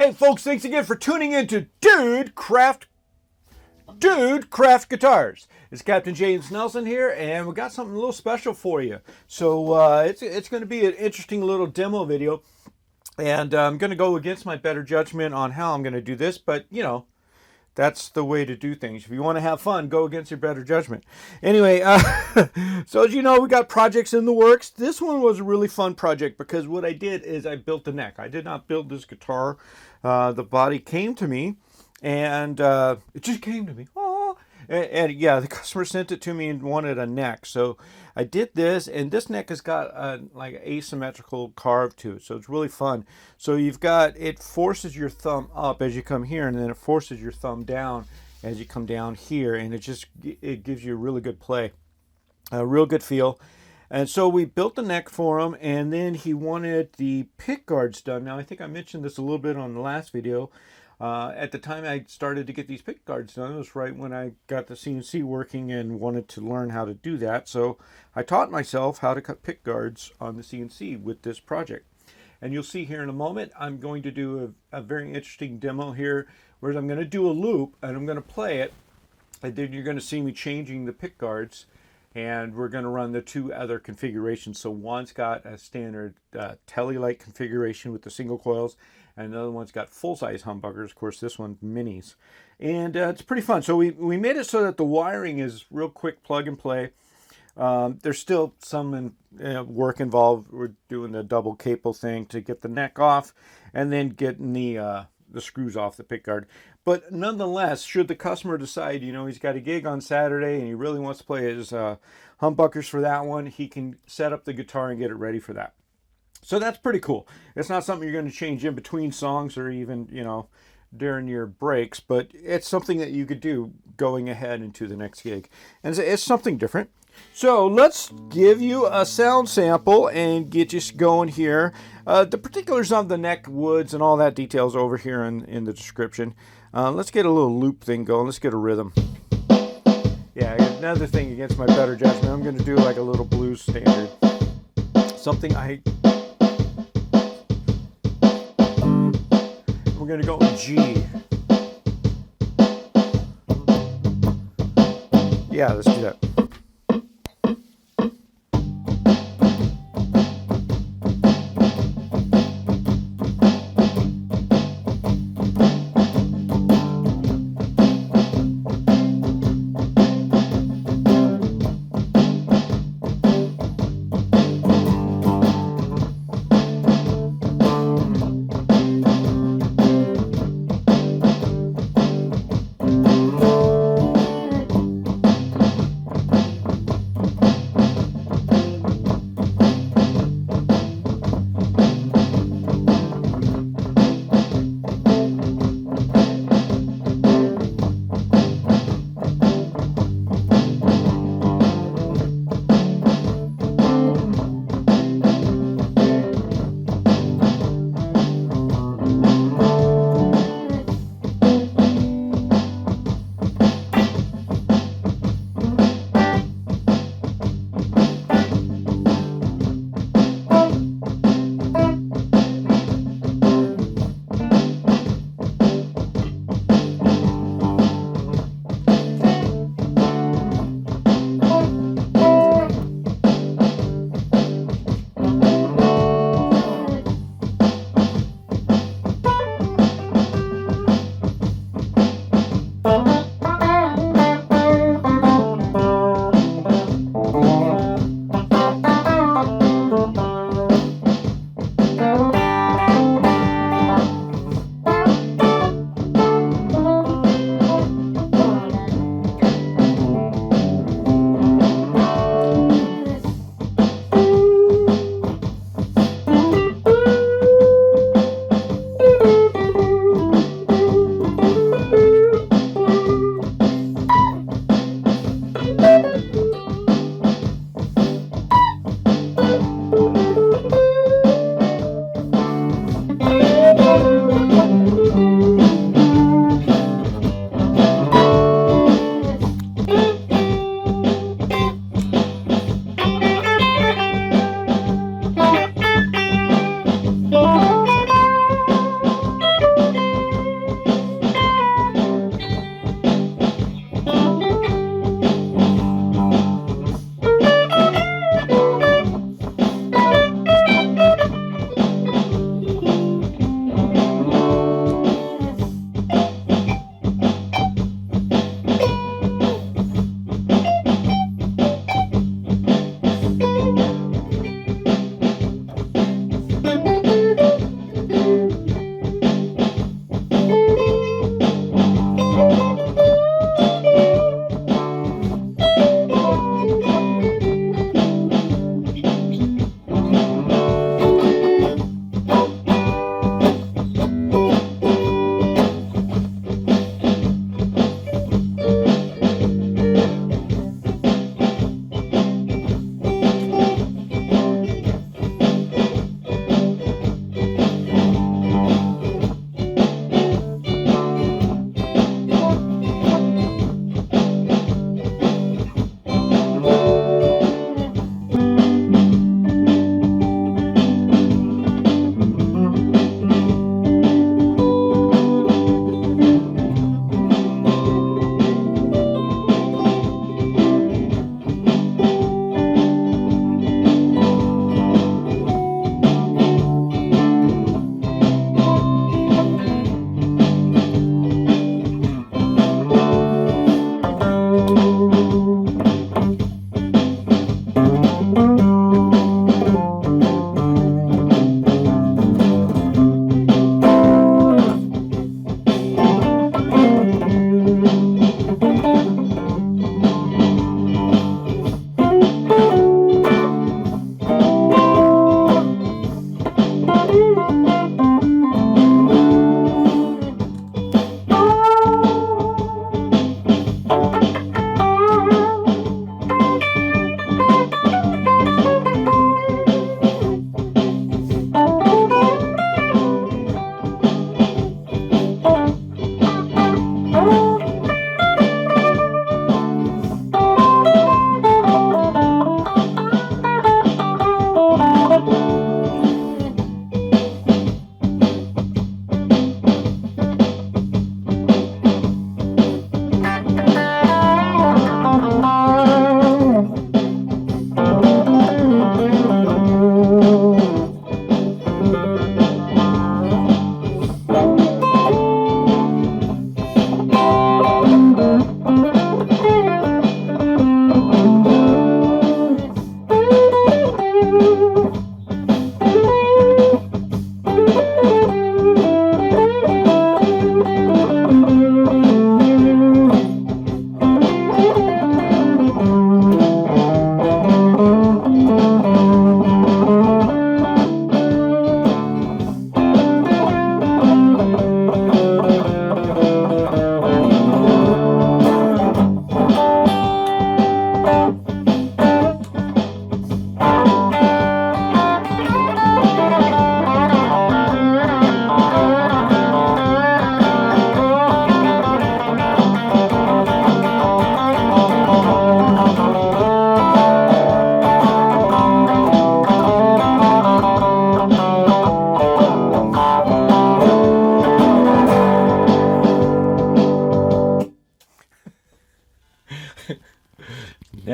Hey folks, thanks again for tuning in to Dude Craft Guitars. It's Captain James Nelson here, and we got something a little special for you. So it's going to be an interesting little demo video, and I'm going to go against my better judgment on how I'm going to do this, but you know, that's the way to do things. If you want to have fun, go against your better judgment. Anyway, so as you know, we got projects in the works. This one was a really fun project because what I did is I built the neck. I did not build this guitar. The body came to me, and it just came to me. Oh, and yeah, the customer sent it to me and wanted a neck. So I did this, and this neck has got like an asymmetrical carve to it. So it's really fun. So you've got, it forces your thumb up as you come here, and then it forces your thumb down as you come down here. And it gives you a really good play, a real good feel. And so we built the neck for him, and then he wanted the pick guards done. Now, I think I mentioned this a little bit on the last video. At the time I started to get these pick guards done, it was right when I got the CNC working and wanted to learn how to do that. So I taught myself how to cut pick guards on the CNC with this project. And you'll see here in a moment, I'm going to do a very interesting demo here, where I'm going to do a loop and I'm going to play it. And then you're going to see me changing the pick guards. And we're going to run the two other configurations. So one's got a standard telly-like configuration with the single coils, and the other one's got full-size humbuckers. Of course, this one's minis. And it's pretty fun. So we made it so that the wiring is real quick plug and play. There's still some work involved. We're doing the double cable thing to get the neck off, and then getting the screws off the pickguard. But nonetheless, should the customer decide, you know, he's got a gig on Saturday and he really wants to play his humbuckers for that one, he can set up the guitar and get it ready for that. So that's pretty cool. It's not something you're going to change in between songs or even, you know, during your breaks, but it's something that you could do going ahead into the next gig. And it's something different. So let's give you a sound sample and get you going here. The particulars of the neck woods and all that details over here in the description. Let's get a little loop thing going. Let's get a rhythm. Yeah, another thing against my better judgment, I'm going to do like a little blues standard. Something we're going to go in G. Yeah, let's do that.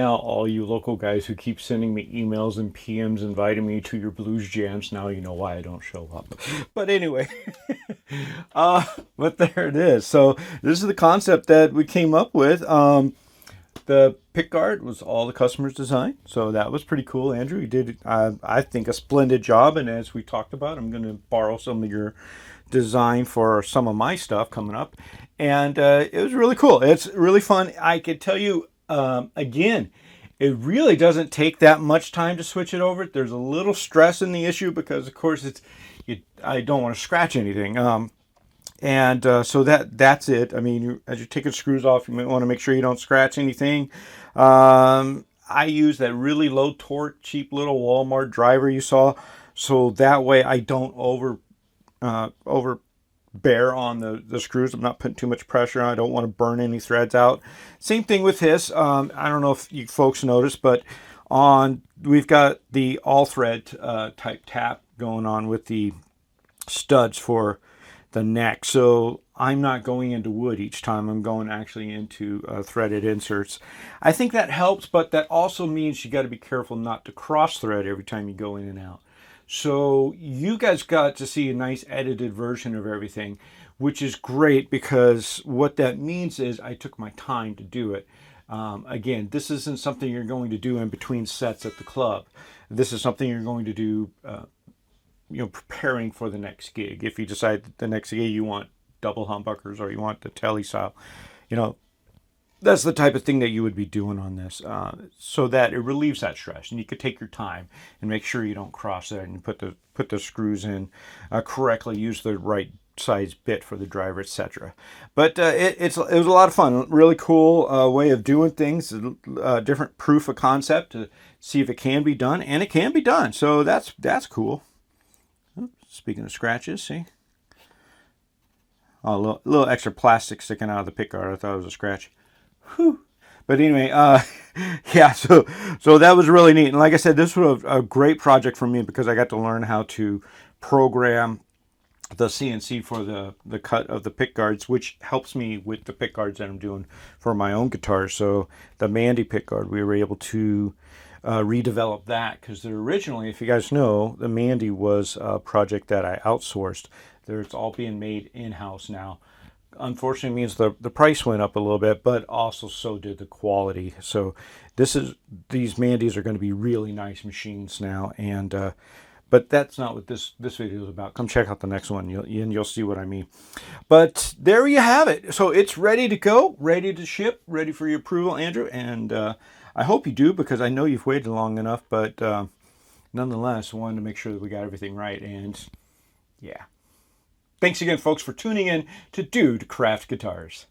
now, all you local guys who keep sending me emails and PMs inviting me to your blues jams, now you know why I don't show up. But anyway, but there it is. So this is the concept that we came up with. The pickguard was all the customer's design, so that was pretty cool. Andrew, you did, I think, a splendid job, and as we talked about, I'm going to borrow some of your design for some of my stuff coming up, and it was really cool. It's really fun. I could tell you, again, it really doesn't take that much time to switch it over. There's a little stress in the issue because, of course, I don't want to scratch anything. So that's it. I mean, as you're taking screws off, you might want to make sure you don't scratch anything. I use that really low torque, cheap little Walmart driver you saw, so that way I don't over bear on the screws. I'm not putting too much pressure on. I don't want to burn any threads out. Same thing with this. I don't know if you folks noticed, but we've got the all thread type tap going on with the studs for the neck, so I'm not going into wood each time. I'm going actually into threaded inserts. I think that helps, but that also means you got to be careful not to cross thread every time you go in and out. So you guys got to see a nice edited version of everything, which is great, because what that means is I took my time to do it. Again, this isn't something you're going to do in between sets at the club. This is something you're going to do preparing for the next gig. If you decide that the next gig you want double humbuckers or you want the telly style, that's the type of thing that you would be doing on this, so that it relieves that stress, and you could take your time and make sure you don't cross there, and you put the screws in correctly, use the right size bit for the driver, etc. But it was a lot of fun. Really cool way of doing things, different proof of concept to see if it can be done, and it can be done. So that's cool. Speaking of scratches, see? Oh, a little extra plastic sticking out of the pickguard. I thought it was a scratch. Whew. But anyway, yeah, so that was really neat. And like I said, this was a great project for me because I got to learn how to program the CNC for the cut of the pickguards, which helps me with the pickguards that I'm doing for my own guitar. So the Mandy pickguard, we were able to redevelop that, because originally, if you guys know, the Mandy was a project that I outsourced. It's all being made in-house now. Unfortunately, means the price went up a little bit, but also so did the quality. So these Mandys are going to be really nice machines now, and but that's not what this video is about. Come check out the next one, you'll see what I mean. But there you have it. So it's ready to go, ready to ship, ready for your approval, Andrew, and I hope you do, because I know you've waited long enough, but nonetheless, I wanted to make sure that we got everything right, and yeah. Thanks again, folks, for tuning in to Dude Craft Guitars.